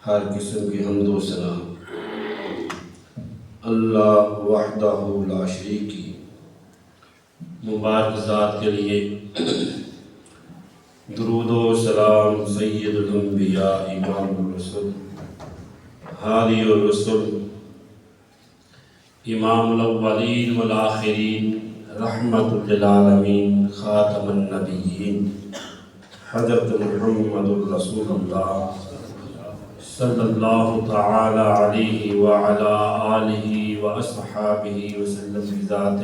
ہر قسم کی حمد و ثنا اللہ وحدہ لا شریک کی مبارک ذات کے لیے درود و سلام سید الانبیاء امام الرسل ہادی الرسل امام الاولین والآخرین رحمت للعالمین خاتم النبیین حضرت محمد الرسول اللہ صلی اللہ تعالی علیہ وعلا آلہ واصحابہ وسلم بذات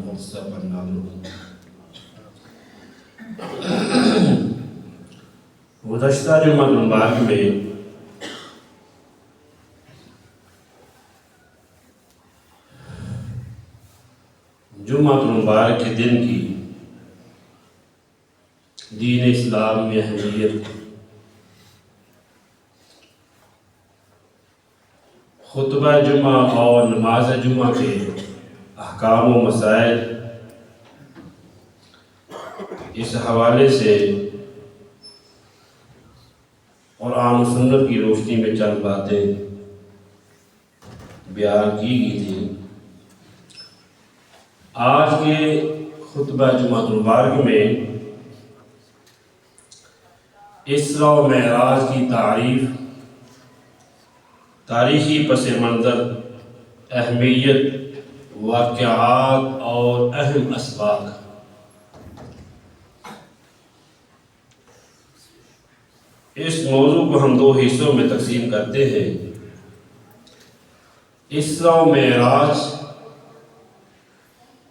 مصطفی النور۔ گزشتہ جمعہ مبارک میں جمعہ مبارک کے دن کی دین اسلام میں اہمیت، خطبہ جمعہ اور نماز جمعہ کے احکام و مسائل، اس حوالے سے قرآن و سنت کی روشنی میں چند باتیں بیان کی گئی تھیں۔ آج کے خطبہ جمعہ مبارک میں اسراء و معراج کی تعریف، تاریخی پس منظر، اہمیت، واقعات اور اہم اسباق۔ اس موضوع کو ہم دو حصوں میں تقسیم کرتے ہیں۔ اسراء و معراج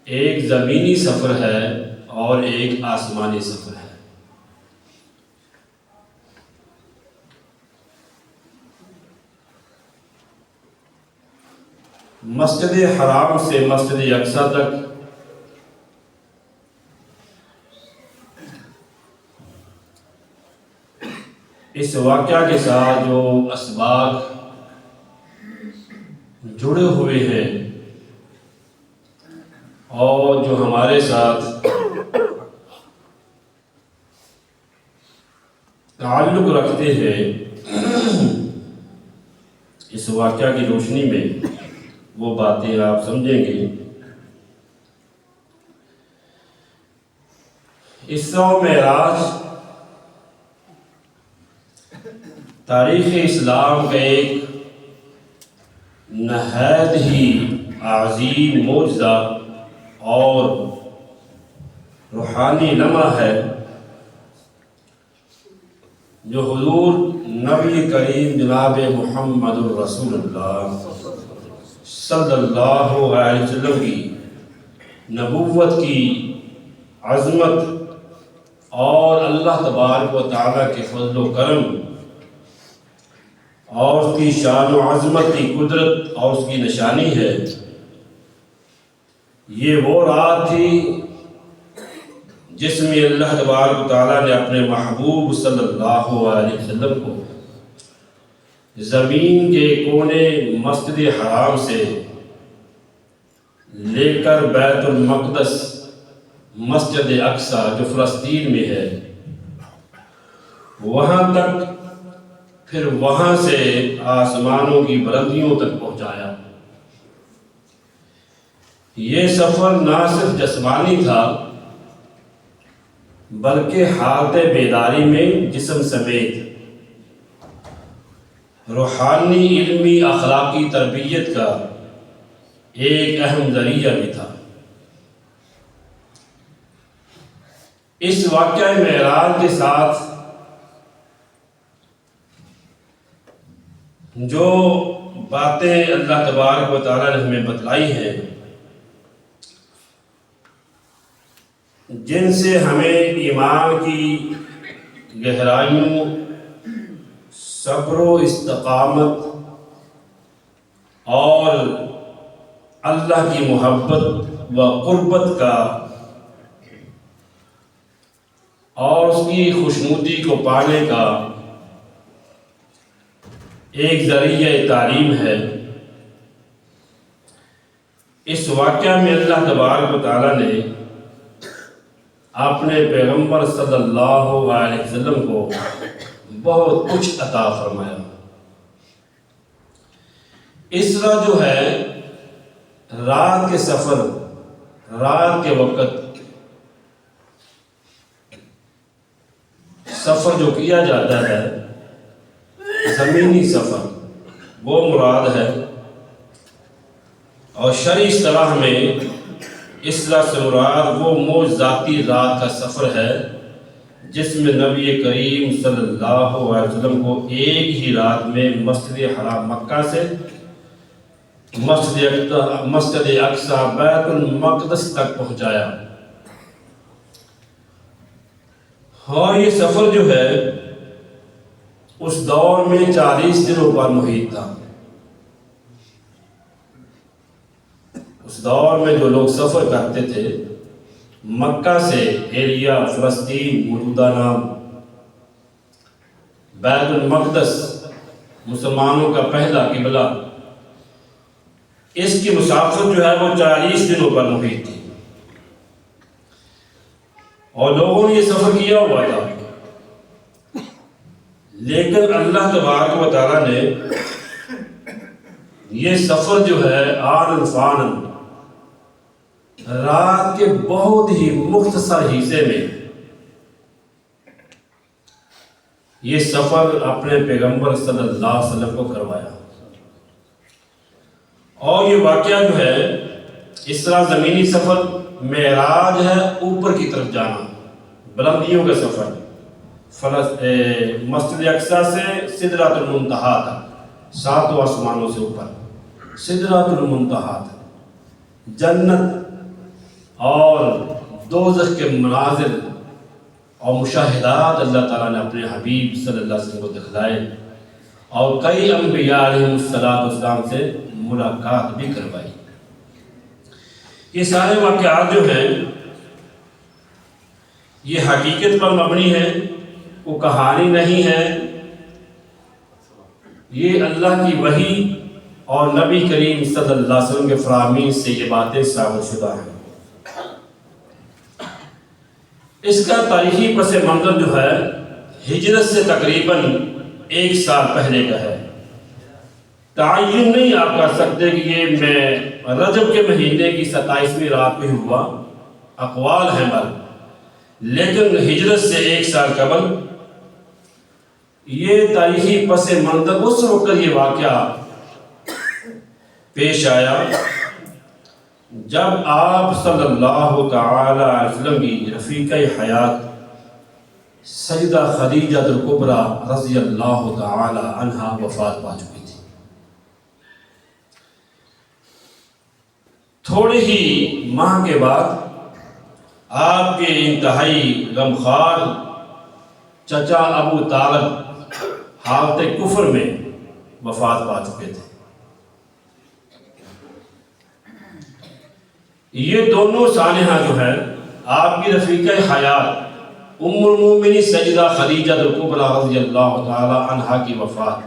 ایک زمینی سفر ہے اور ایک آسمانی سفر ہے۔ مسجد حرام سے مسجد اقصی تک اس واقعہ کے ساتھ جو اسباق جڑے ہوئے ہیں اور جو ہمارے ساتھ تعلق رکھتے ہیں، اس واقعہ کی روشنی میں وہ باتیں آپ سمجھیں گے۔ اسراء و معراج تاریخ اسلام کا ایک نہایت ہی عظیم معجزہ اور روحانی لمحہ ہے، جو حضور نبی کریم جناب محمد الرسول اللہ صلی اللہ علیہ وسلم کی نبوت کی عظمت اور اللہ تبارک و تعالیٰ کے فضل و کرم اور اس کی شان و عظمت کی قدرت اور اس کی نشانی ہے۔ یہ وہ رات تھی جس میں اللہ تبارک و تعالیٰ نے اپنے محبوب صلی اللہ علیہ وسلم کو زمین کے کونے مسجد حرام سے لے کر بیت المقدس مسجد اقصی جو فلسطین میں ہے وہاں تک، پھر وہاں سے آسمانوں کی بلندیوں تک پہنچایا۔ یہ سفر نہ صرف جسمانی تھا بلکہ حالت بیداری میں جسم سمیت روحانی، علمی، اخلاقی تربیت کا ایک اہم ذریعہ بھی تھا۔ اس واقعہ معراج کے ساتھ جو باتیں اللہ تبارک و تعالیٰ نے ہمیں بتلائی ہیں، جن سے ہمیں ایمان کی گہرائیوں، صبر و استقامت اور اللہ کی محبت و قربت کا اور اس کی خوشنودی کو پانے کا ایک ذریعہ تعلیم ہے۔ اس واقعہ میں اللہ تبارک و تعالیٰ نے اپنے پیغمبر صلی اللہ علیہ وسلم کو بہت کچھ عطا فرمایا۔ اسرا جو ہے رات کے سفر، رات کے وقت سفر جو کیا جاتا ہے، زمینی سفر، وہ مراد ہے۔ اور شرعی اصطلاح میں اسرا سے مراد وہ معجزاتی رات کا سفر ہے جس میں نبی کریم صلی اللہ علیہ وسلم کو ایک ہی رات میں مسجد حرام مکہ سے مسجد اقصی بیت المقدس تک پہنچایا۔ اور یہ سفر جو ہے اس دور میں 40 دنوں پر محیط تھا۔ اس دور میں جو لوگ سفر کرتے تھے مکہ سے ایریا فلسطین موجودہ نام، بیت المقدس مسلمانوں کا پہلا قبلہ، اس کی مسافت جو ہے وہ 40 دنوں پر محیط تھی، اور لوگوں نے یہ سفر کیا ہوا تھا۔ لیکن اللہ تبارک و تعالیٰ نے یہ سفر جو ہے آن فان رات کے بہت ہی مختصر حصے میں یہ سفر اپنے پیغمبر صلی اللہ علیہ وسلم کو کروایا۔ اور یہ واقعہ جو ہے اسرا زمینی سفر، معراج ہے اوپر کی طرف جانا، بلندیوں کا سفر، مسجد اقصی سے سدرۃ المنتہا تک، 7 آسمانوں سے اوپر سدرۃ المنتہا تک، جنت اور دوزخ کے مناظر اور مشاہدات اللہ تعالیٰ نے اپنے حبیب صلی اللہ علیہ وسلم کو دکھلائے، اور کئی انبیاء علیہ السلام سے ملاقات بھی کروائی۔ یہ سارے واقعات جو ہیں یہ حقیقت پر مبنی ہے، وہ کہانی نہیں ہے، یہ اللہ کی وحی اور نبی کریم صلی اللہ علیہ وسلم کے فرامین سے یہ باتیں ثابت شدہ ہیں۔ اس کا تاریخی پس منظر جو ہے ہجرت سے تقریباً 1 سال پہلے کا ہے۔ تعین نہیں آپ کر سکتے کہ یہ میں رجب کے مہینے کی 27ویں رات کو ہی ہوا، اقوال ہیں بل، لیکن ہجرت سے 1 سال قبل یہ تاریخی پس منظر اس وقت یہ واقعہ پیش آیا جب آپ صلی اللہ تعالی علیہ وسلم کی رفیقہ حیات سیدہ خدیجہ الکبریٰ رضی اللہ تعالی عنہا وفات پا چکی تھی۔ تھوڑے ہی ماہ کے بعد آپ کے انتہائی غمخوار چچا ابو طالب حالت کفر میں وفات پا چکے تھے۔ یہ دونوں سانحہ جو ہے آپ کی رفیقہ حیات ام المومنین سیدہ خدیجہ الکبریٰ رضی اللہ تعالی عنہا کی وفات،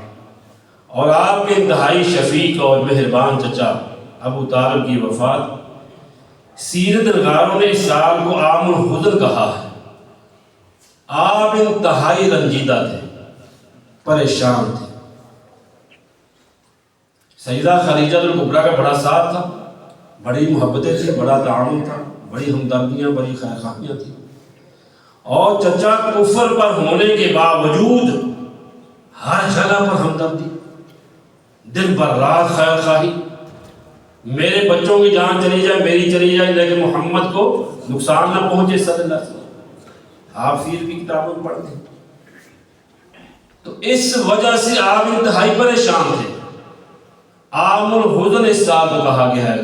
اور آپ کے انتہائی شفیق اور مہربان چچا ابو طالب کی وفات، سیرت نگاروں نے اس سال کو عام الحزن کہا ہے۔ آپ انتہائی رنجیدہ تھے، پریشان تھے۔ سیدہ خدیجہ الکبریٰ کا بڑا ساتھ تھا، بڑی محبتیں تھیں، بڑا تعاون تھا، بڑی ہمدردیاں، بڑی خیرخواہیاں تھیں، اور چچا کفر پر ہونے کے باوجود ہر جگہ پر ہمدردی، دن بھر رات خیرخواہی، میرے بچوں کی جان چلی جائے، میری چلی جائے، لیکن محمد کو نقصان نہ پہنچے صلی اللہ علیہ وسلم۔ آپ سیر کی کتابوں میں پڑھتے ہیں تو اس وجہ سے آپ انتہائی پریشان تھے۔ عام الحزن اس سال کو کہا گیا ہے،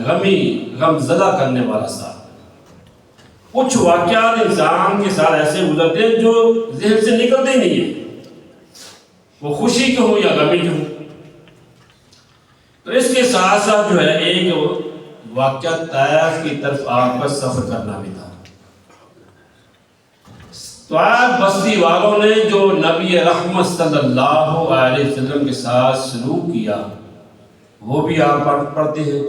غم زدہ کرنے والا سال۔ کچھ واقعات انسان کے ساتھ ایسے گزرتے ہیں جو ذہن سے نکلتے ہی نہیں ہیں، وہ خوشی کے ہوں یا غمی کے ہوں۔ تو اس کے ساتھ ساتھ جو ہے ایک واقعہ طائف کی طرف آپ کا سفر کرنا بھی تھا۔ طائف بستی والوں نے جو نبی رحمت صلی اللہ علیہ وسلم کے ساتھ سلوک کیا وہ بھی آپ پڑھتے ہیں۔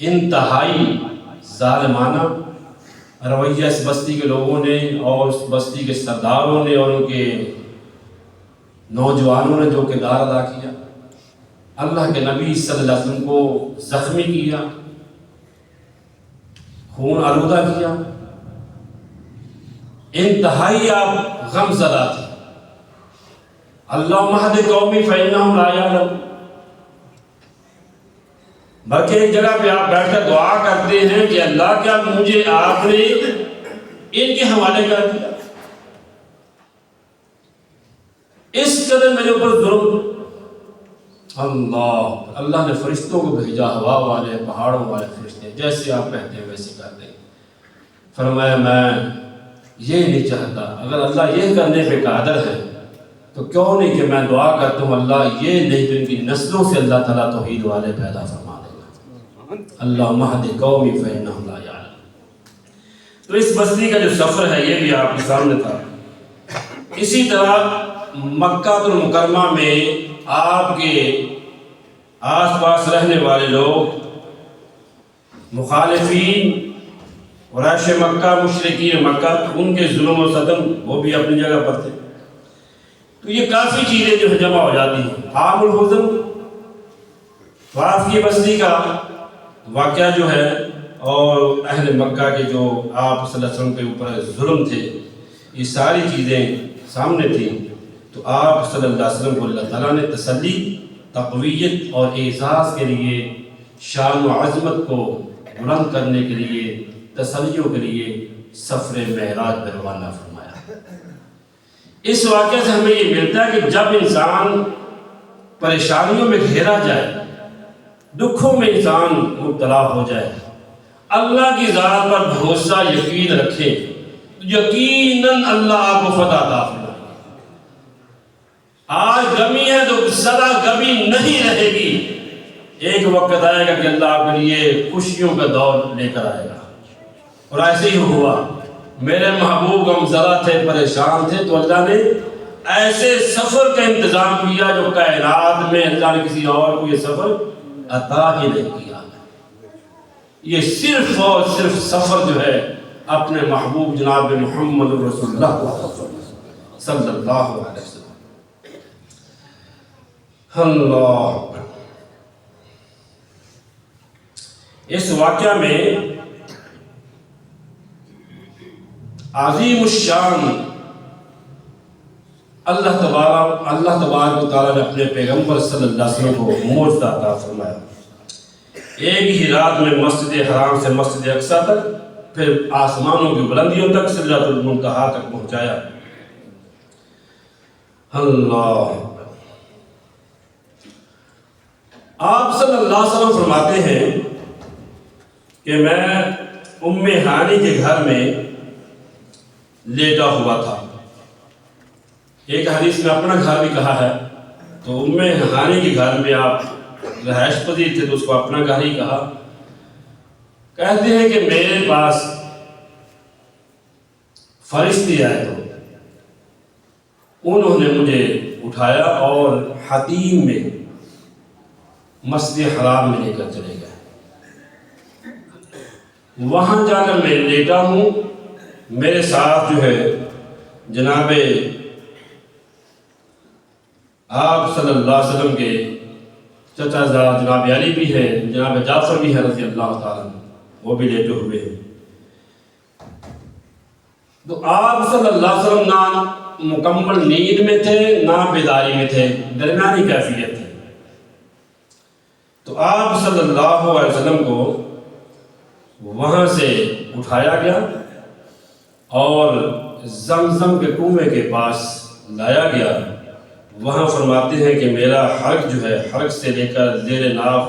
انتہائی ظالمانہ رویہ اس بستی کے لوگوں نے اور اس بستی کے سرداروں نے اور ان کے نوجوانوں نے جو کردار ادا کیا، اللہ کے نبی صلی اللہ علیہ وسلم کو زخمی کیا، خون آلودہ کیا، انتہائی آپ غم زدہ تھے۔ اللہم اہد قومی فإنہم لا یعلمون، بلکہ ایک جگہ پہ آپ بیٹھ کر دعا کرتے ہیں کہ اللہ کیا مجھے آپ نے ان کے حوالے کر دیا، اس قدر میرے اوپر ظلم۔ اللہ نے فرشتوں کو بھیجا، ہوا والے پہاڑوں والے فرشتے، جیسے آپ کہتے ہیں ویسے کرتے ہیں۔ فرمایا میں یہ نہیں چاہتا، اگر اللہ یہ کرنے پہ قادر ہے تو کیوں نہیں کہ میں دعا کرتا ہوں اللہ یہ نہیں تو ان کی نسلوں سے اللہ تعالیٰ توحید والے پیدا فرما دے گا۔ اللہم اہد قومی فإنہم لا یعلمون۔ تو اس بستی کا جو سفر ہے یہ بھی آپ کے سامنے تھا۔ اسی طرح مکہ المکرمہ میں آپ کے آس پاس رہنے والے لوگ مخالفین قریش مکہ، مشرکین مکہ، ان کے ظلم و ستم وہ بھی اپنی جگہ پر تھے۔ تو یہ کافی چیزیں جو ہے جمع ہو جاتی ہیں۔ عام الحزن طائف کی بستی کا واقعہ جو ہے اور اہل مکہ کے جو آپ صلی اللہ علیہ وسلم کے اوپر ظلم تھے، یہ ساری چیزیں سامنے تھیں۔ تو آپ صلی اللہ علیہ وسلم کو اللہ تعالیٰ نے تسلی، تقویت اور اعزاز کے لیے، شان و عظمت کو بلند کرنے کے لیے، تسلیوں کے لیے سفر معراج پر روانہ فرمایا۔ اس واقعے سے ہمیں یہ ملتا ہے کہ جب انسان پریشانیوں میں گھیرا جائے، دکھوں میں انسان مبتلا ہو جائے، اللہ کی ذات پر بھروسہ یقین رکھے، یقیناً اللہ آپ کو فتح عطا فرمائے۔ آج غمی ہے تو سدا غمی نہیں رہے گی، ایک وقت آئے گا کہ اللہ آپ کے لیے خوشیوں کا دور لے کر آئے گا۔ اور ایسے ہی ہوا، میرے محبوب غمزدہ تھے، پریشان تھے، تو اللہ نے ایسے سفر کا انتظام کیا جو کائنات میں اللہ نے کسی اور کو یہ سفر عطا ہی نہیں کیا۔ یہ صرف اور صرف سفر جو ہے اپنے محبوب جناب محمد رسول اللہ صلی اللہ علیہ وسلم۔ اللہ، اس واقعہ میں عظیم الشان اللہ تبارک و تعالیٰ نے اپنے پیغمبر صلی اللہ علیہ وسلم کو معجزہ عطا فرمایا۔ ایک ہی رات میں مسجد حرام سے مسجد اقصیٰ تک، پھر آسمانوں کی بلندیوں تک، سدرۃ المنتہا تک پہنچایا۔ اللہ، آپ صلی اللہ علیہ وسلم فرماتے ہیں کہ میں ام ہانی کے گھر میں لیٹا ہوا تھا۔ ایک حدیث میں اپنا گھر بھی کہا ہے، تو ام ہانی کے گھر میں آپ رہائش پذیر تھے تو اس کو اپنا گھر ہی کہا۔ کہتے ہیں کہ میرے پاس فرشتے آئے تو انہوں نے مجھے اٹھایا اور حتیم میں مسجد حرام میں لے کر چلے گئے۔ وہاں جا کر میں لیٹا ہوں، میرے ساتھ جو ہے جناب آپ صلی اللہ علیہ وسلم کے چچا زاد جناب علی بھی ہے، جناب جعفر بھی ہے رضی اللہ تعالیٰ، وہ بھی لیٹے ہوئے ہیں۔ تو آپ صلی اللہ علیہ وسلم نہ مکمل نیند میں تھے نہ بیداری میں تھے، درمیانی کیفیت تھی۔ تو آپ صلی اللہ علیہ وسلم کو وہاں سے اٹھایا گیا اور زمزم کے کنویں کے پاس لایا گیا۔ وہاں فرماتے ہیں کہ میرا حلق جو ہے، حلق سے لے کر زیر ناف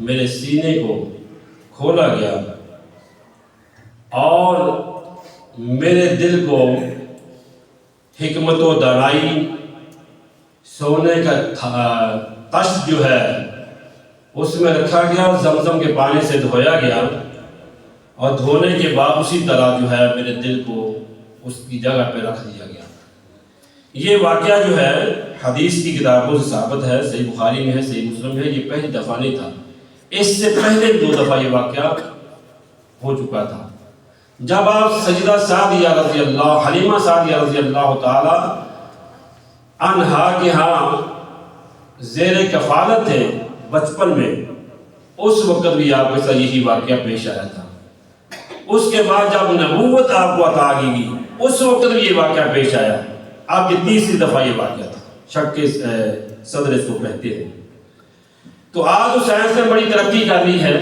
میرے سینے کو کھولا گیا اور میرے دل کو حکمت و دانائی، سونے کا تشت جو ہے اس میں رکھا گیا، زمزم کے پانی سے دھویا گیا، اور دھونے کے بعد اسی طرح جو ہے میرے دل کو اس کی جگہ پہ رکھ دیا گیا۔ یہ واقعہ جو ہے حدیث کی کتابوں سے ثابت ہے، صحیح بخاری میں ہے، صحیح مسلم ہے۔ یہ پہلی دفعہ نہیں تھا، اس سے پہلے 2 دفعہ یہ واقعہ ہو چکا تھا۔ جب آپ سجدہ سعدیہ رضی اللہ، حلیمہ سعدیہ رضی اللہ تعالی عنہا کے ہاں زیر کفالت تھے بچپن میں، اس وقت بھی آپ کے ساتھ یہی واقعہ پیش آیا تھا۔ اس کے بعد جب نبوت آپ کو عطا کی گئی اس وقت بھی یہ واقعہ پیش آیا۔ آپ کی تیسری دفعہ یہ واقعہ تھا، شک کے صدر اس کو کہتے ہیں۔ تو آج تو سائنس نے بڑی ترقی کر لی ہے،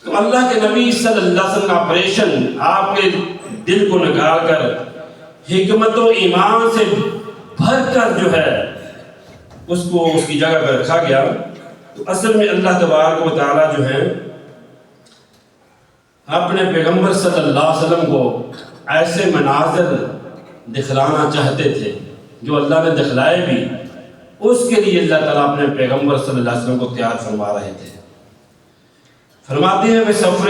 تو اللہ کے نبی صلی اللہ علیہ وسلم کا آپریشن آپ کے دل کو نکال کر حکمت و ایمان سے بھر کر جو ہے اس کو اس کی جگہ پر رکھا گیا۔ تو اصل میں اللہ تبارک و تعالیٰ جو ہے اپنے پیغمبر صلی اللہ علیہ وسلم کو ایسے مناظر دکھلانا چاہتے تھے جو اللہ نے دکھلائے بھی، اس کے لیے اللہ تعالیٰ اپنے پیغمبر صلی اللہ علیہ وسلم کو تیار فرما رہے تھے۔ فرماتے ہیں کہ سفر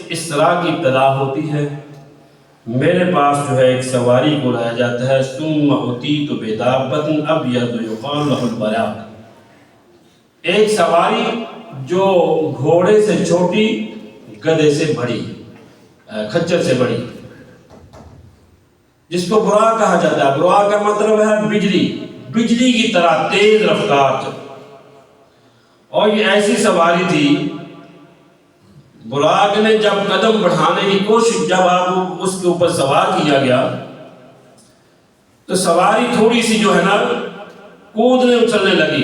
اسراء کی ابتدا ہوتی ہے، میرے پاس جو ہے ایک سواری کو لایا جاتا ہے، ثم اتیت بدابۃ ابیض یقال لہ البراق، ایک سواری جو گھوڑے سے چھوٹی، گدھے سے بڑی، کھچر سے بڑی، جس کو براق کہا جاتا ہے۔ براق کا مطلب ہے بجلی کی طرح تیز رفتار، اور یہ ایسی سواری تھی، براق نے جب قدم بڑھانے کی کوشش، جب آپ اس کے اوپر سوار کیا گیا تو سواری تھوڑی سی جو ہے نا کودنے اچھلنے لگی۔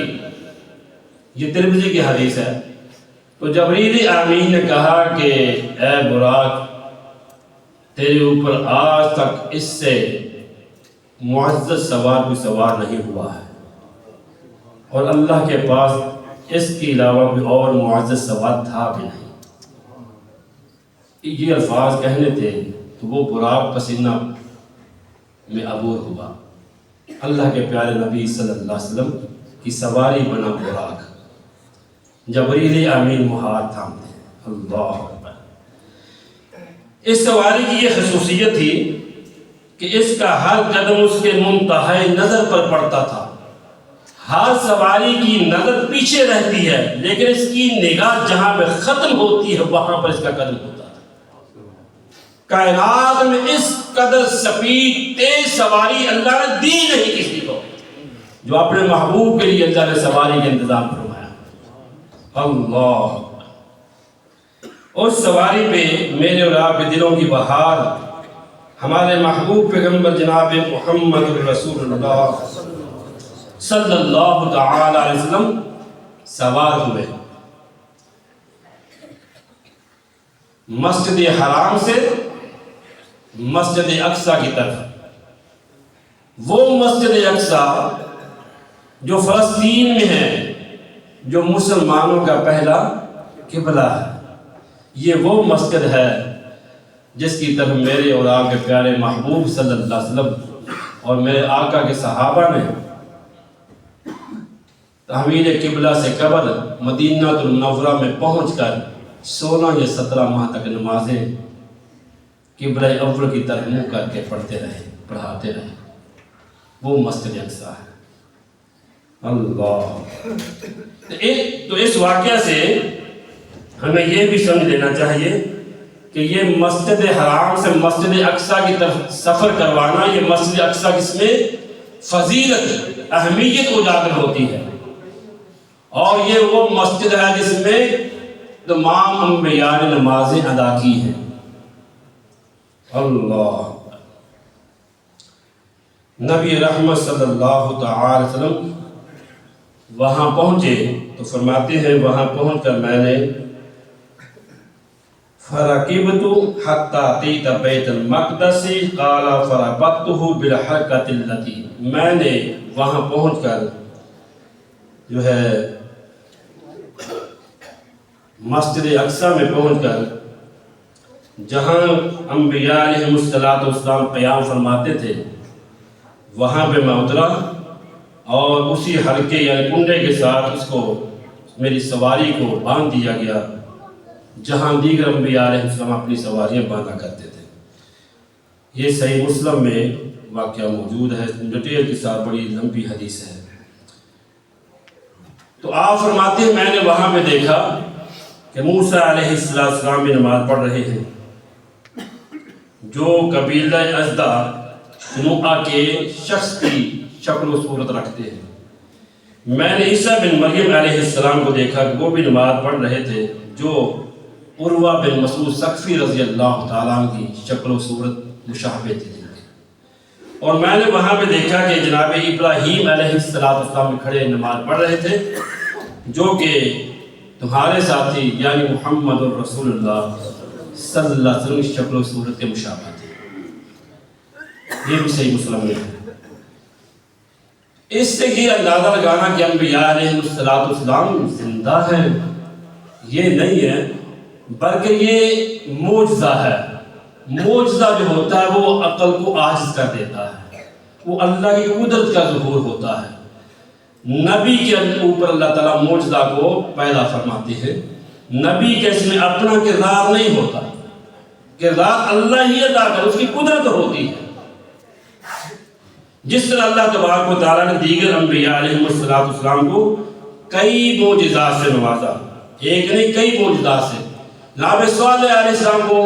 یہ ترمذی کی حدیث ہے۔ تو جبریل امین نے کہا کہ اے براق، تیرے اوپر آج تک اس سے معزز سوار کوئی سوار نہیں ہوا ہے، اور اللہ کے پاس اس کے علاوہ کوئی اور معزز سوار تھا بھی نہیں۔ یہ الفاظ کہنے تھے تو وہ براق پسینہ میں عبور ہوا۔ اللہ کے پیارے نبی صلی اللہ علیہ وسلم کی سواری بنا براق، جبریل امین ہاتھ تھامتے ہیں۔ اللہ اکبر۔ اس سواری کی یہ خصوصیت تھی کہ اس کا ہر قدم اس کے منتہائی نظر پر پڑتا تھا۔ ہر سواری کی نظر پیچھے رہتی ہے، لیکن اس کی نگاہ جہاں پہ ختم ہوتی ہے وہاں پر اس کا قدم ہوتا ہے۔ کائنات میں اس قدر سپیڈ تیز سواری اللہ نے دی نہیں کسی کو، جو اپنے محبوب کے لیے اللہ نے سواری کا انتظام فرمایا۔ اللہ، اس سواری پہ میرے اور آپ کے دلوں کی بہار ہمارے محبوب پیغمبر جناب محمد رسول اللہ صلی اللہ تعالی علیہ وسلم سوار ہوئے، مسجد حرام سے مسجد اقصی کی طرف۔ وہ مسجد اقصی جو فلسطین میں ہے، جو مسلمانوں کا پہلا قبلہ ہے، یہ وہ مسجد ہے جس کی طرف میرے اور آپ کے پیارے محبوب صلی اللہ علیہ وسلم اور میرے آقا کے صحابہ نے تحویل قبلہ سے قبل مدینہ المنورہ میں پہنچ کر 16 یا 17 ماہ تک نمازیں قبلہ اول کی طرف منہ کر کے پڑھتے رہے، پڑھاتے رہے۔ وہ مسجد اقصی ہے۔ اللہ، تو اس واقعہ سے ہمیں یہ بھی سمجھ لینا چاہیے کہ یہ مسجد حرام سے مسجد اقصی کی طرف سفر کروانا، یہ مسجد اقصی جس میں فضیلت، اہمیت اجاگر ہوتی ہے، اور یہ وہ مسجد ہے جس میں تمام انبیاء نے نمازیں ادا کی ہیں۔ اللہ، نبی رحمت صلی اللہ تعالی وسلم وہاں پہنچے تو فرماتے ہیں وہاں پہنچ کر میں نے فرقبت حتی اتیت بیت المقدس قال فربطته بالحرکۃ التي، میں نے وہاں پہنچ کر جو ہے مسجد اقصی میں پہنچ کر جہاں انبیاء علیہ السلام قیام فرماتے تھے وہاں پہ میں اترا، اور اسی حلقے یا کنڈے کے ساتھ اس کو میری سواری کو باندھ دیا گیا جہاں دیگر انبیاء علیہ السلام اپنی سواریاں باندھا کرتے تھے۔ یہ صحیح مسلم میں واقعہ موجود ہے، ڈیٹیل کے ساتھ بڑی لمبی حدیث ہے۔ تو آپ فرماتے ہیں میں نے وہاں پہ دیکھا کہ موسیٰ علیہ السلام بھی نماز پڑھ رہے ہیں، جو قبیلہ ازدہ نوح کے شخص کی شکل و صورت رکھتے ہیں، میں نے عیسیٰ بن مریم علیہ السلام کو دیکھا کہ وہ بھی نماز پڑھ رہے تھے جو عروہ بن مسعود ثقفی رضی اللہ تعالیٰ عنہ کی شکل و صورت مشابہ تھی، اور میں نے وہاں پہ دیکھا کہ جناب ابراہیم علیہ السلام میں کھڑے نماز پڑھ رہے تھے جو کہ تمہارے ساتھی یعنی محمد الرسول اللہ صلی اللہ علیہ وسلم کی شکل و صورت کے مشابہ تھے۔ یہ بھی صحیح مسلم میں ہے۔ اس سے یہ اندازہ لگانا کہ انبیاء علیہ السلام زندہ ہیں یہ نہیں ہے، بلکہ یہ معجزہ ہے۔ معجزہ جو ہوتا ہے وہ عقل کو عاجز کر دیتا ہے، وہ اللہ کی قدرت کا ظہور ہوتا ہے۔ نبی کے اوپر اللہ تعالیٰ معجزہ کو پیدا فرماتے ہیں۔ نبی کے اس میں اپنا کردار نہیں ہوتا، کردار اللہ ہی ادا کر، اس کی قدرت ہوتی ہے۔ جس طرح اللہ تبارک و تعالیٰ نے دیگر انبیاء علیہ السلام کو کئی معجزات سے نوازا، ایک نہیں کئی معجزات سے۔ جناب صالح علیہ السلام کو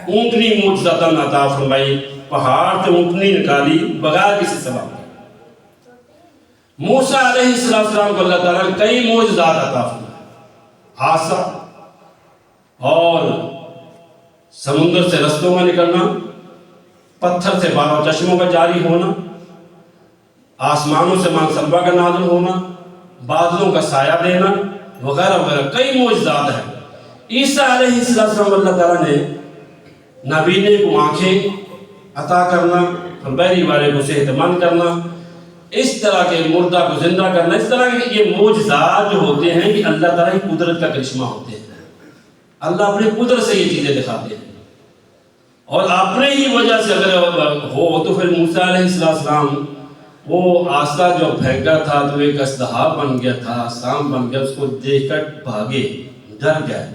اونٹنی معجزتاً عطا فرمائی، پہاڑ سے اونٹنی نکالی بغیر کسی سبب کے۔ موسیٰ علیہ السلام کو اللہ تعالیٰ نے کئی معجزات عطا فرمائے، حادثہ اور سمندر سے رستوں میں نکلنا، پتھر سے بارہ چشموں کا جاری ہونا، آسمانوں سے منصبہ کا نازل ہونا، بادلوں کا سایہ دینا وغیرہ وغیرہ کئی معجزات ہیں۔ عیسیٰ علیہ السلام اللہ تعالیٰ نے نابینے کو آنکھیں عطا کرنا، بہری والے کو صحت مند کرنا، اس طرح کے مردہ کو زندہ کرنا، اس طرح کے یہ معجزات جو ہوتے ہیں کہ اللہ تعالیٰ کی قدرت کا کرشمہ ہوتے ہیں۔ اللہ اپنی قدرت سے یہ چیزیں دکھاتے ہیں، اور اپنے ہی وجہ سے اگر ہو تو پھر موسیٰ علیہ السلام وہ آسا جو پھینکا تھا تو ایک اژدہا بن گیا تھا، سام بن گیا، اس کو دیکھ کر بھاگے، ڈر گئے۔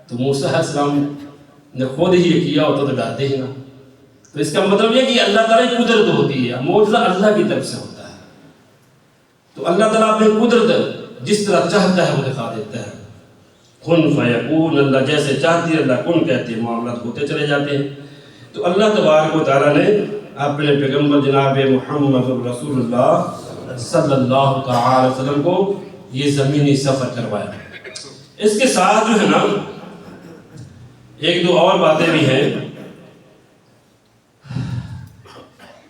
تو موسیٰ علیہ السلام نے خود ہی یہ کیا ہوتا تو ڈرتے ہی نہ۔ تو اس کا مطلب یہ کہ اللہ تعالیٰ کی قدرت ہوتی ہے، معجزہ اللہ کی طرف سے ہوتا ہے۔ تو اللہ تعالیٰ اپنی قدرت جس طرح چاہتا ہے وہ دکھا دیتا ہے۔ کن فیکون، اللہ جیسے چاہتی ہے اللہ کن کہتے ہیں، معاملات ہوتے چلے جاتے ہیں۔ تو اللہ تبارک و تعالیٰ نے اپنے پیغمبر جناب محمد رسول اللہ صلی اللہ تعالی وسلم کو یہ زمینی سفر کروایا۔ اس کے ساتھ جو ہے نا ایک دو اور باتیں بھی ہیں۔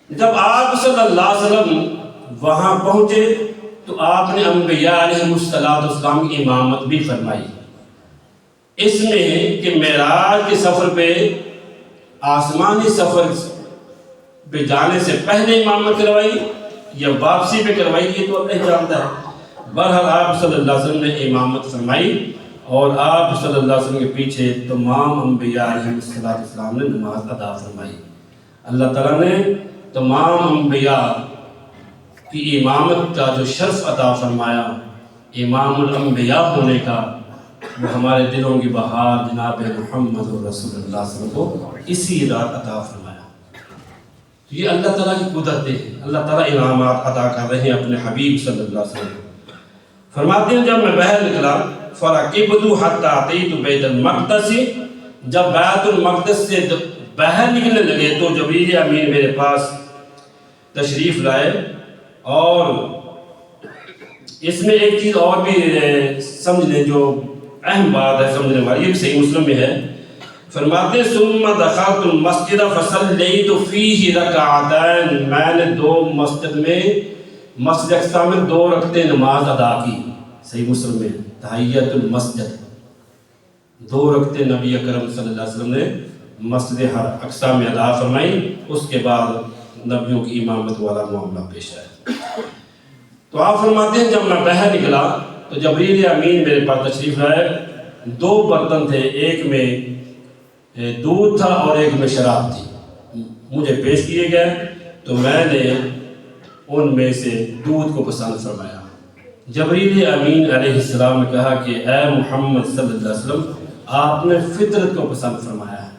جب آپ صلی اللہ علیہ وسلم وہاں پہنچے تو آپ نے انبیاء علیہ السلام کی امامت بھی فرمائی۔ اس میں کہ معراج کے سفر پہ، آسمانی سفر پہ جانے سے پہلے امامت کروائی یا واپسی پہ کروائی یہ تو اللہ جانتا ہے۔ بہرحال آپ صلی اللہ علیہ وسلم نے امامت فرمائی، اور آپ صلی اللہ علیہ وسلم کے پیچھے تمام انبیاء علیہ السلام نے نماز ادا فرمائی۔ اللہ تعالیٰ نے تمام انبیاء کی امامت کا جو شرف عطا فرمایا، امام الانبیاء ہونے کا، وہ ہمارے دلوں کی بہار جناب محمد رسول اللہ صلی اللہ علیہ وسلم کو اسی رات عطا فرمایا۔ یہ اللہ تعالیٰ کی قدرتیں ہیں، اللہ تعالیٰ انعامات عطا کر رہے ہیں اپنے حبیب صلی اللہ علیہ وسلم۔ فرماتے ہیں جب میں باہر نکلا فَرَقِبْتُ حَتَّى أَتَيْتُ بَيْتَ الْمَقْدَسِ، جب بیت المقدس سے باہر نکلنے لگے تو جبریل امین میرے پاس تشریف لائے۔ اور اس میں ایک چیز اور بھی سمجھ لیں جو اہم بات ہے سمجھنے والی، یہ بھی صحیح مسلم میں ہے۔ فرماتے ثُمَّ دَخَلْتُ الْمَسْجِدَ فَصَلَّيْتُ فِيهِ رَكَعَتَيْنِ، میں نے مسجد اقصی میں 2 رکعتیں نماز ادا کی۔ صحیح مسلم میں تحیۃ المسجد، 2 رکعتیں نبی اکرم صلی اللہ علیہ وسلم نے مسجد اقصی میں ادا فرمائی۔ اس کے بعد نبیوں کی امامت والا معاملہ پیش آیا۔ تو آپ فرماتے ہیں جب میں باہر نکلا تو جبریل امین میرے پاس تشریف لائے۔ 2 برتن تھے، ایک میں دودھ تھا اور ایک میں شراب تھی، مجھے پیش کیے گئے تو میں نے ان میں سے دودھ کو پسند فرمایا۔ جبریل امین علیہ السلام نے کہا کہ اے محمد صلی اللہ علیہ وسلم، آپ نے فطرت کو پسند فرمایا ہے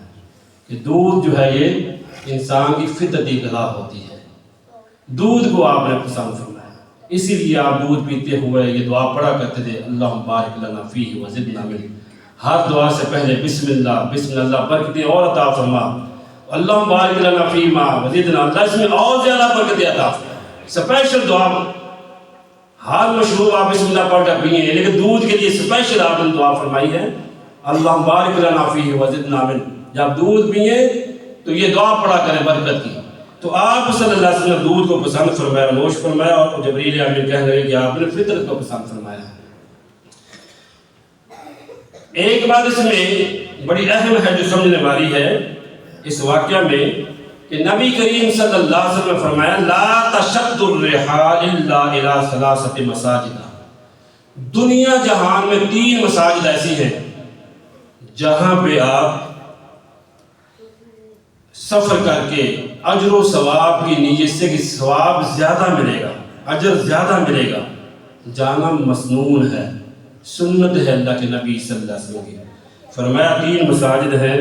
کہ دودھ جو ہے یہ انسان کی فطرتی غذا ہوتی ہے، دودھ کو آپ نے پسند فرمایا۔ اسی لیے آپ دودھ پیتے ہوئے یہ دعا پڑھا کرتے تھے، اللہم بارک لنا فیہ وزدنا منہ۔ ہر دعا سے پہلے بسم اللہ برکتیں اور عطا فرما، اللہم بارک لنا فیما وزدنا، اللہ اس میں اور زیادہ برکتیں عطا فرما۔ اسپیشل دعا ہر مشروب آپ بسم اللہ پڑھ کر پئیں، لیکن دودھ کے لیے اسپیشل آپ نے دعا فرمائی ہے اللہ بارک لنا فیہ وزدنا من۔ جب دودھ پئیں تو یہ دعا پڑھا کریں برکت کی۔ تو آپ صلی اللہ علیہ وسلم دودھ کو پسند فرمایا، نوش فرمایا، اور جبریل امین کہنے لگے کہ آپ نے فطرت کو پسند فرمایا۔ ایک بات اس میں بڑی اہم ہے جو سمجھنے والی ہے اس واقعہ میں کہ نبی کریم صلی اللہ علیہ وسلم نے فرمایا لا تشد الرحال الا الى ثلاثه مساجد۔ دنیا جہان میں 3 مساجد ایسی ہیں جہاں پہ آپ سفر کر کے اجر و ثواب کی نیت سے کہ ثواب زیادہ ملے گا، اجر زیادہ ملے گا، جانا مسنون ہے، سنت ہے اللہ کے نبی صلی اللہ علیہ وسلم کی۔ فرمایا 3 مساجد ہیں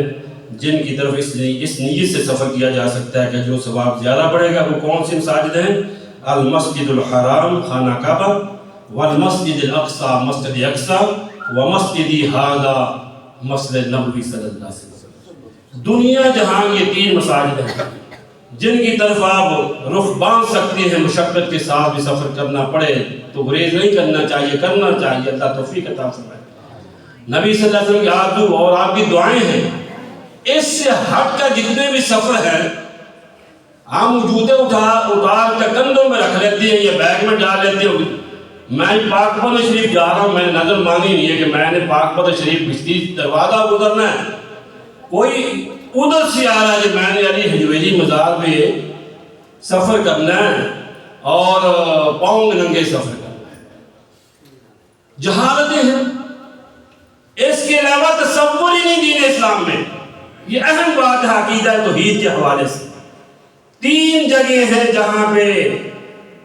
جن کی طرف اس نیت سے سفر کیا جا سکتا ہے کہ جو ثواب زیادہ بڑھے گا۔ وہ کون سی مساجد ہیں؟ المسجد الحرام خانہ کعبہ، والمسجد الاقصی مسجد اقصی، ومسجدی ھذا مسجد نبوی صلی اللہ علیہ وسلم۔ دنیا جہاں یہ 3 مساجد ہیں جن کی طرف آپ رخ باندھ سکتے ہیں، مشقت کے ساتھ بھی سفر کرنا پڑے تو گریز نہیں کرنا چاہیے، کرنا چاہیے، اللہ توفیق عطا فرمائے۔ نبی صلی اللہ علیہ وسلم کی آرزو اور آپ کی دعائیں ہیں اس سے ہٹ کر جتنے بھی سفر ہیں ہم جوتے اتار کر کندھوں میں رکھ لیتے ہیں یا بیگ میں ڈال لیتے ہیں۔ میں پاک پتن شریف جا رہا ہوں، میں نے نظر مانی نہیں ہے کہ میں نے پاک پتن شریف بستی دروازہ گزرنا ہے، کوئی ادھر سے آ رہا ہے کہ میں نے علی حجویری مزار پہ سفر کرنا ہے اور پاؤں ننگے سفر کرنا ہے۔ جہالتیں ہیں، اس کے علاوہ تصور ہی نہیں دین اسلام میں۔ یہ اہم بات ہے عقیدہ توحید کے حوالے سے۔ 3 جگہ ہیں جہاں پہ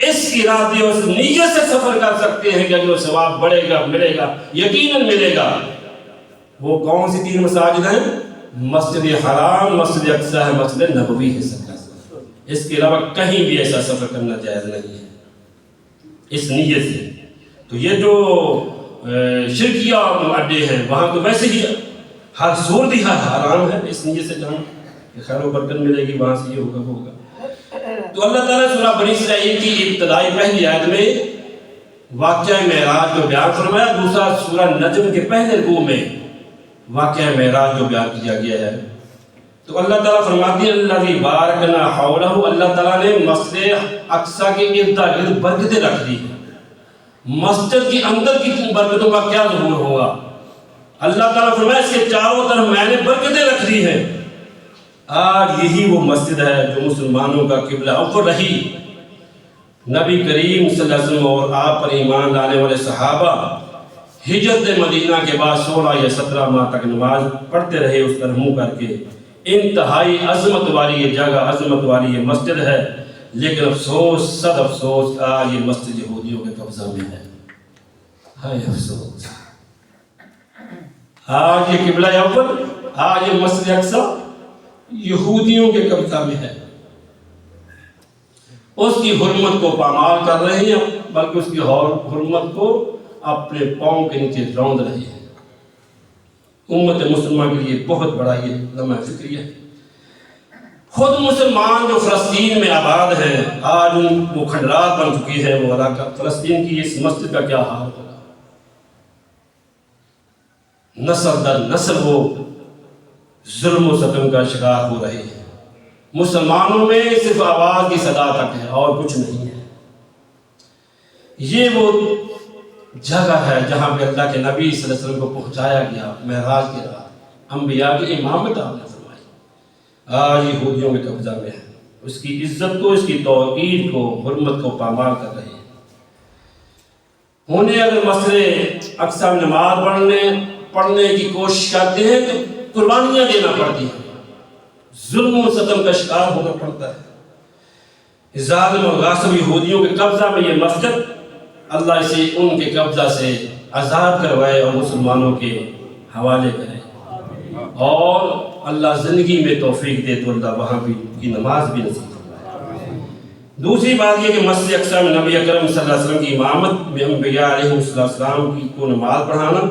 اس ارادے اور اس نیت سے سفر کر سکتے ہیں کہ جو ثواب بڑھے گا، ملے گا، یقیناً ملے گا۔ وہ کون سی 3 مساجد ہیں؟ مسجد حرام، مسجد اقصی ہے، مسجد نبوی ہے صلی اللہ علیہ وسلم۔ اس کے علاوہ کہیں بھی ایسا سفر کرنا جائز نہیں ہے اس نیت سے۔ تو یہ جو شرکیہ اڈے ہیں وہاں تو ویسے ہی ہر زور دی حرام ہے، اس نیت سے جہاں خیر و برکت ملے گی وہاں سے یہ ہوگا وہ ہوگا۔ تو اللہ تعالیٰ سورہ بنی اسرائیل کی ابتدائی پہلی آیت میں واقعہ معراج کو بیان فرمایا، دوسرا سورہ نجم کے پہلے رکوع میں واقعہ معراج کو بیان کیا گیا ہے۔ تو اللہ تعالیٰ فرماتی ہے الذی بارکنا حولہ، اللہ تعالیٰ نے مسجد اقصی کے ارد گرد برکتیں رکھ دی ہیں۔ مسجد کے اندر کی برکتوں کا کیا ظہور ہوگا؟ اللہ تعالیٰ فرمایا اس کے چاروں طرف میں نے برکتیں رکھ دی ہیں۔ آج یہی وہ مسجد ہے جو مسلمانوں کا قبلہ اول رہی۔ نبی کریم صلی اللہ علیہ وسلم اور آپ پر ایمان لانے والے صحابہ ہجرت مدینہ کے بعد 16 یا 17 ماہ تک نماز پڑھتے رہے اس پر منہ کر کے۔ انتہائی عظمت والی یہ جگہ، عظمت والی یہ مسجد ہے، لیکن افسوس، صد افسوس، آج یہ مسجد یہودیوں کے قبضہ میں ہے۔ ہائے افسوس، آج یہ قبلہ اول، آج یہ مسجد اقصی یہودیوں کے قبضہ میں ہے۔ اس کی حرمت کو پامال کر رہے ہیں، بلکہ اس کی حرمت کو اپنے پاؤں کے نیچے روند رہے ہیں۔ امت مسلمہ کے لیے بہت بڑا یہ لمحہ فکری ہے۔ خود مسلمان جو فلسطین میں آباد ہیں، آج ان وہ کھنڈرات بن چکی ہے وہ علاقہ، فلسطین کی اس مسجد کا کیا حال ہوگا؟ نسل در نسل وہ ظلم و ستم کا شکار ہو رہے ہیں۔ مسلمانوں میں صرف آواز کی صدا تک ہے اور کچھ نہیں ہے۔ یہ وہ جگہ ہے جہاں پہ اللہ کے نبی صلی اللہ علیہ وسلم کو پہنچایا گیا معراج کے رات، انبیاء کی امامت آپ نے فرمائی۔ آج یہودیوں کے قبضہ میں ہے، اس کی عزت کو، اس کی توقیر کو، حرمت کو پامال کر رہے ہیں۔ انہیں اگر مسجد اقصی میں نماز پڑھنے کی کوشش کرتے ہیں تو قربانیاں دینا پڑتی ہیں، ظلم و ستم کا شکار ہونا پڑتا ہے۔ ظالم اور غاصب یہودیوں کے قبضہ میں یہ مسجد، اللہ اسے ان کے قبضہ سے آزاد کروائے اور مسلمانوں کے حوالے کرے، اور اللہ زندگی میں توفیق دے تو اللہ وہاں بھی کی نماز بھی نصیب فرمائے۔ دوسری بات یہ کہ مسجد اقصی میں نبی اکرم صلی اللہ علیہ وسلم کی امامت میں انبیاء علیہ السلام کی کو نماز پڑھانا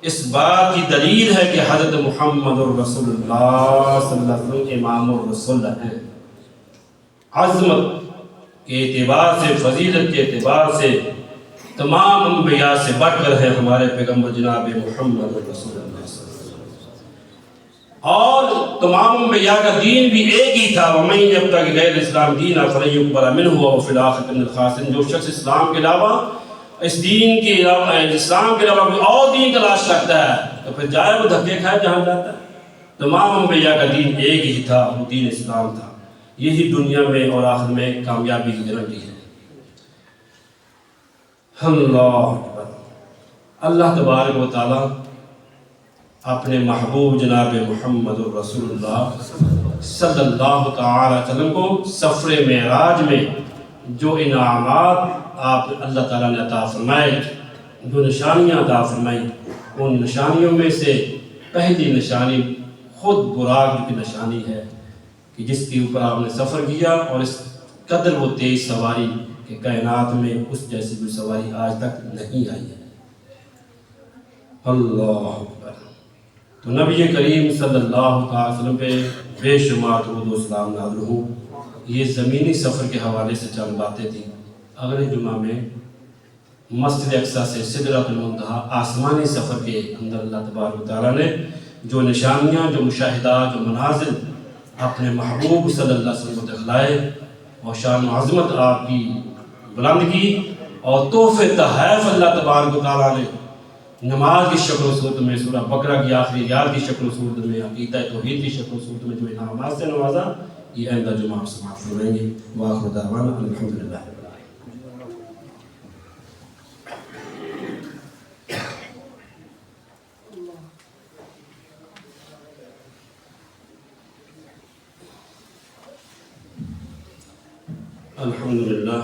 اس بات کی دلیل ہے کہ حضرت محمد رسول اللہ صلی اللہ علیہ وسلم امام الرسول ہیں۔ عظمت کے اعتبار سے، فضیلت کے اعتبار سے تمام انبیاء سے بڑھ کر ہے ہمارے پیغمبر جناب محمد رسول اللہ صلی اللہ علیہ وسلم، اور تمام انبیاء کا دین بھی ایک ہی تھا، وَمَن يَبْتَغِ غَيْرَ الْإِسْلَامِ دِينًا فَلَن يُقْبَلَ مِنْهُ وَهُوَ فِي الْآخِرَةِ مِنَ الْخَاسِرِينَ۔ جو شخص اسلام کے علاوہ، اس دین کے علاوہ، اسلام کے علاوہ کوئی اور دین تلاش کرتا ہے تو پھر جائے وہ دھکے کھائے جہاں جاتا ہے۔ تمام انبیاء کا دین ایک ہی تھا، وہ دین اسلام تھا۔ یہی دنیا میں اور آخر میں کامیابی کی گارنٹی ہے۔ اللہ اکبر۔ اللہ تبارک و تعالیٰ اپنے محبوب جناب محمد الرسول اللہ صلی اللہ تعالی علیہ وسلم کو سفر معراج میں جو انعامات آپ اللہ تعالیٰ نے عطا فرمائے، جو نشانیاں عطا فرمائیں، ان نشانیوں میں سے پہلی نشانی خود براق کی نشانی ہے کہ جس کے اوپر آپ نے سفر کیا، اور اس قدر وہ تیز سواری کہ کائنات میں اس جیسی کوئی سواری آج تک نہیں آئی ہے۔ اللہ اکبر۔ تو نبی کریم صلی اللہ علیہ وسلم پہ بے شمار درود و سلام نازل ہوں۔ یہ زمینی سفر کے حوالے سے چند باتیں تھیں۔ اگلے جمعہ میں مسجد اقصیٰ سے سدرۃ المنتہا آسمانی سفر کے اندر اللہ تبارک و تعالیٰ نے جو نشانیاں، جو مشاہدات، جو مناظر اپنے محبوب صلی اللہ علیہ وسلم کو دکھلائے، اور شان و عظمت آپ کی بلند کی، اور تحفے تحائف اللہ تبارک و تعالیٰ نے نماز کی شکل و صورت میں، سورہ بقرہ کی آخری آیات کی شکل و صورت میں، عقیدہ توحید کی شکل و صورت میں جو انعامات سے نوازا، یہ آئندہ جمعہ آپ سماعت فرمائیں گے۔ وآخر دعوانا الحمدللہ۔ الحمدللہ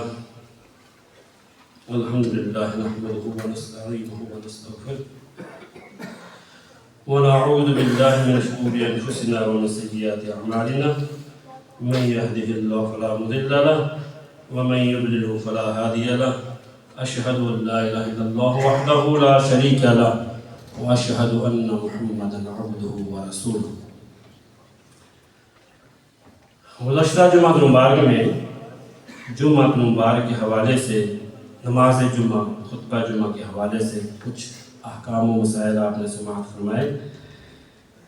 نحمده ونستعینه ونستغفره ونعوذ باللہ من شرور انفسنا ومن سیئات اعمالنا، من يهده الله فلا مضل له ومن يضلل فلا هادي له، اشهد ان لا اله الا الله وحده لا شريك له واشهد ان محمدا عبده ورسوله۔ گزشتہ جمعہ مبارک میں جمعہ مبارک کے حوالے سے، نماز جمعہ، خطبہ جمعہ کے حوالے سے کچھ احکام و مسائل آپ نے سماعت فرمائے۔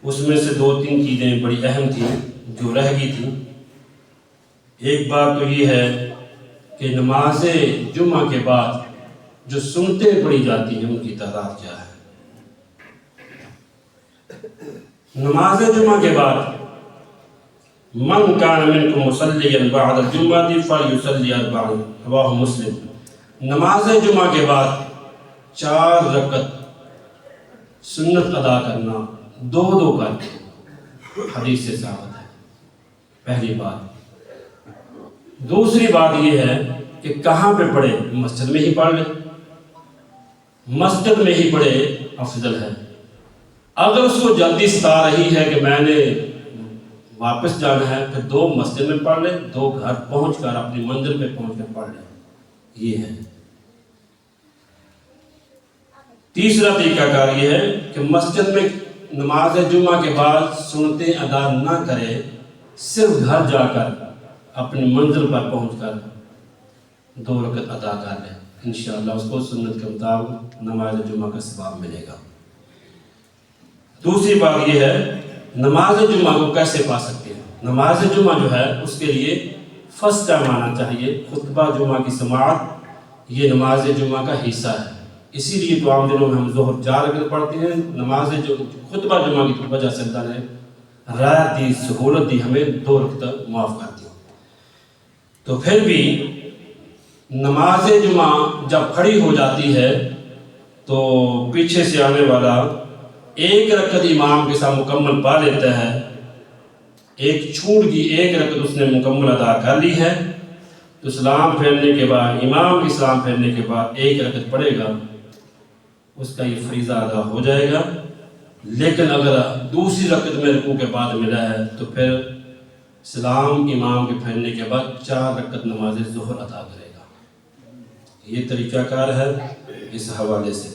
اس میں سے 2-3 چیزیں بڑی اہم تھیں جو رہ گئی تھیں۔ ایک بات تو یہ ہے کہ نماز جمعہ کے بعد جو سنتیں پڑھی جاتی ہیں ان کی تعداد کیا ہے۔ نماز جمعہ کے بعد من کان منکم مصلیا بعد الجمعہ فلیصلی 4 رواہ مسلم۔ نماز جمعہ کے بعد 4 رکعت سنت ادا کرنا، 2 کر کے، حدیث سے ثابت ہے۔ پہلی بات۔ دوسری بات یہ ہے کہ کہاں پہ پڑھے، مسجد میں ہی پڑھ لے، مسجد میں ہی پڑھے افضل ہے۔ اگر اس کو جلدی ستا رہی ہے کہ میں نے واپس جانا ہے، پھر 2 مسجد میں پڑھ لے، 2 گھر پہنچ کر اپنی منزل پہ پہنچ کر پڑھ لے، یہ ہے۔ تیسرا طریقہ کار یہ ہے کہ مسجد میں نماز جمعہ کے بعد سنتیں ادا نہ کرے، صرف گھر جا کر اپنی منزل پر پہنچ کر 2 رکعت ادا کر لے، انشاءاللہ اس کو سنت کے مطابق نماز جمعہ کا ثواب ملے گا۔ دوسری بات یہ ہے نماز جمعہ کو کیسے پا سکتے ہیں۔ نماز جمعہ جو ہے اس کے لیے فرض ٹائم آنا چاہیے۔ خطبہ جمعہ کی سماعت یہ نماز جمعہ کا حصہ ہے، اسی لیے تو عام دنوں میں ہم ظہر 4 رکعت پڑھتے ہیں۔ نماز جو خطبہ جمعہ کی وجہ سے اللہ نے رعایت دی، سہولت دی، ہمیں 2 رکعت معاف کر دی۔ تو پھر بھی نماز جمعہ جب کھڑی ہو جاتی ہے تو پیچھے سے آنے والا 1 رکعت امام کے ساتھ مکمل پا لیتا ہے، ایک چھوٹ گئی 1 رکعت اس نے مکمل ادا کر لی ہے، تو سلام پھیرنے کے بعد، امام کی سلام پھیرنے کے بعد 1 رکعت پڑھے گا، اس کا یہ فریضہ ادا ہو جائے گا۔ لیکن اگر دوسری رکعت میں رکوع کے بعد ملا ہے تو پھر سلام امام کے پھیرنے کے بعد 4 رکعت نماز ظہر ادا کرے گا۔ یہ طریقہ کار ہے اس حوالے سے۔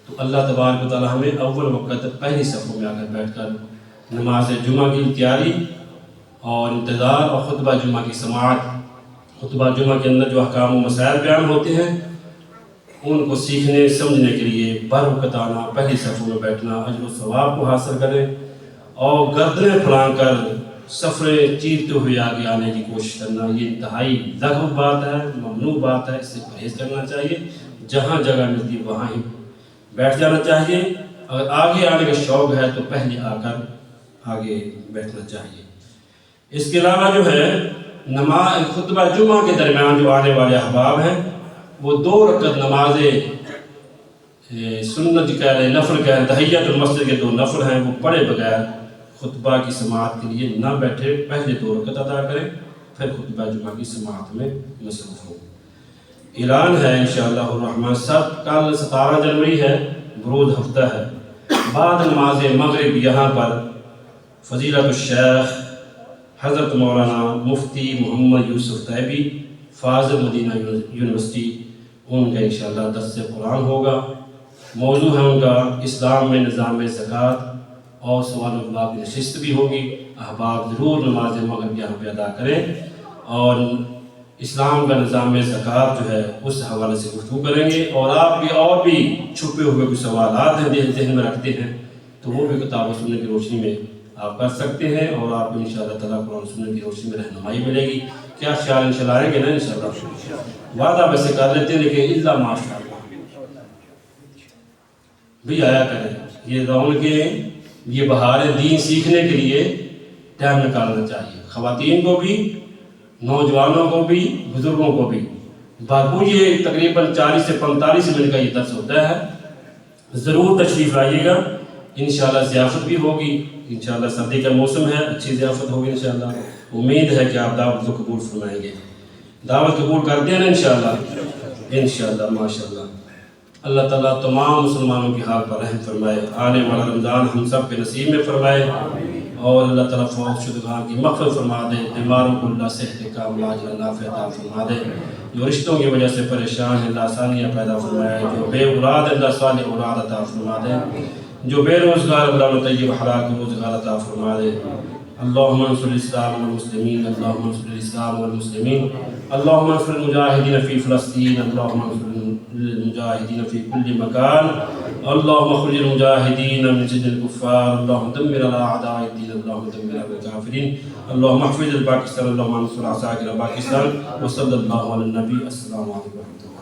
تو اللہ تبارک و تعالی ہمیں اول وقت پہلی صفوں میں آ کر بیٹھ کر نماز جمعہ کی تیاری اور انتظار اور خطبہ جمعہ کی سماعت، خطبہ جمعہ کے اندر جو احکام و مسائل بیان ہوتے ہیں ان کو سیکھنے سمجھنے کے لیے بروقت آنا، پہلی صفوں میں بیٹھنا، اجر و ثواب کو حاصل کریں اور گردنیں پھلانگ کر سفریں چیرتے ہوئے آگے آنے کی کوشش کرنا، یہ انتہائی لغو بات ہے، ممنوع بات ہے، اس سے پرہیز کرنا چاہیے۔ جہاں جگہ ملتی وہاں ہی بیٹھ جانا چاہیے۔ اگر آگے آنے کا شوق ہے تو پہلے آ کر آگے بیٹھنا چاہیے۔ اس کے علاوہ جو ہے نماز خطبہ جمعہ کے درمیان جو آنے والے احباب ہیں وہ 2 رکعت نماز سنت کہہ رہے نفل کہہ رہے تحیت المسجد کے 2 نفل ہیں وہ پڑھے بغیر خطبہ کی سماعت کے لیے نہ بیٹھے، پہلے 2 رکعت ادا کریں پھر خطبہ جمعہ کی سماعت میں مصروف ہوں۔ اعلان ہے انشاءاللہ الرحمن، کل 17 جنوری ہے، برود ہفتہ ہے، بعد نماز مغرب یہاں پر فضیلت الشیخ حضرت مولانا مفتی محمد یوسف طیبی فاضل مدینہ یونیورسٹی ان کا انشاءاللہ درس قرآن ہوگا۔ موضوع ہے ان کا اسلام میں نظام زکوٰۃ اور سوال و جواب کی نشست بھی ہوگی۔ احباب ضرور نماز مغرب یہاں پہ ادا کریں اور اسلام کا نظام زکوٰۃ جو ہے اس حوالے سے گفتگو کریں گے، اور آپ بھی اور بھی چھپے ہوئے کوئی سوالات ہیں ذہن میں رکھتے ہیں تو وہ بھی کتاب و سنت کی روشنی میں آپ کر سکتے ہیں، اور آپ کو انشاءاللہ تعالیٰ قرآن سنت کی روشنی میں رہنمائی ملے گی۔ کیا خیال انشاءاللہ آئیں گے نا انشاءاللہ؟ وعدہ ویسے کر لیتے ہیں لیکن الا ماشاءاللہ بھی آیا کریں۔ یہ رون کے یہ بہار دین سیکھنے کے لیے ٹائم نکالنا چاہیے، خواتین کو بھی، نوجوانوں کو بھی، بزرگوں کو بھی۔ بھرپور یہ تقریباً 40 سے 45 منٹ کا یہ درس ہوتا ہے، ضرور تشریف لائیے گا۔ انشاءاللہ ضیافت بھی ہوگی، انشاءاللہ سردی کا موسم ہے، اچھی ضیافت ہوگی انشاءاللہ۔ امید ہے کہ آپ دعوت کو قبول فرمائیں گے۔ دعوت قبول کرتے ہیں نا انشاءاللہ؟ انشاءاللہ ماشاءاللہ۔ اللہ تعالیٰ تمام مسلمانوں کی حال پر رحم فرمائے، آنے والا رمضان ہم سب کے نصیب میں فرمائے، اور اللہ تعالیٰ فوت شدگان کی مغفرت فرما دے، بیماروں کو اللہ صحت کاملہ عاجلہ نافع عطا فرما دے، جو رشتوں کی وجہ سے پریشان ہیں اللہ آسانیاں پیدا فرمائے، جو بے اولاد اللہ صالح اولاد عطا فرما دے، جو بے روزگار اللہ طیب حلال کو روزگار عطا فرما دے۔ اللہم انصر الاسلام والمسلمین، اللہم انصر الاسلام والمسلمین، اللہم انصر المجاہدین فی فلسطین، اللہم انصر المجاہدین فی کل مکان، اللہم اخرج المجاہدین من سجن الکفار، اللہم دمر اعداء الدین، اللہم دمر الکافرین، اللہم احفظ الپاکستان، اللہم انصر عساکر پاکستان، وصلی اللہ علی النبی۔ السلام علیکم۔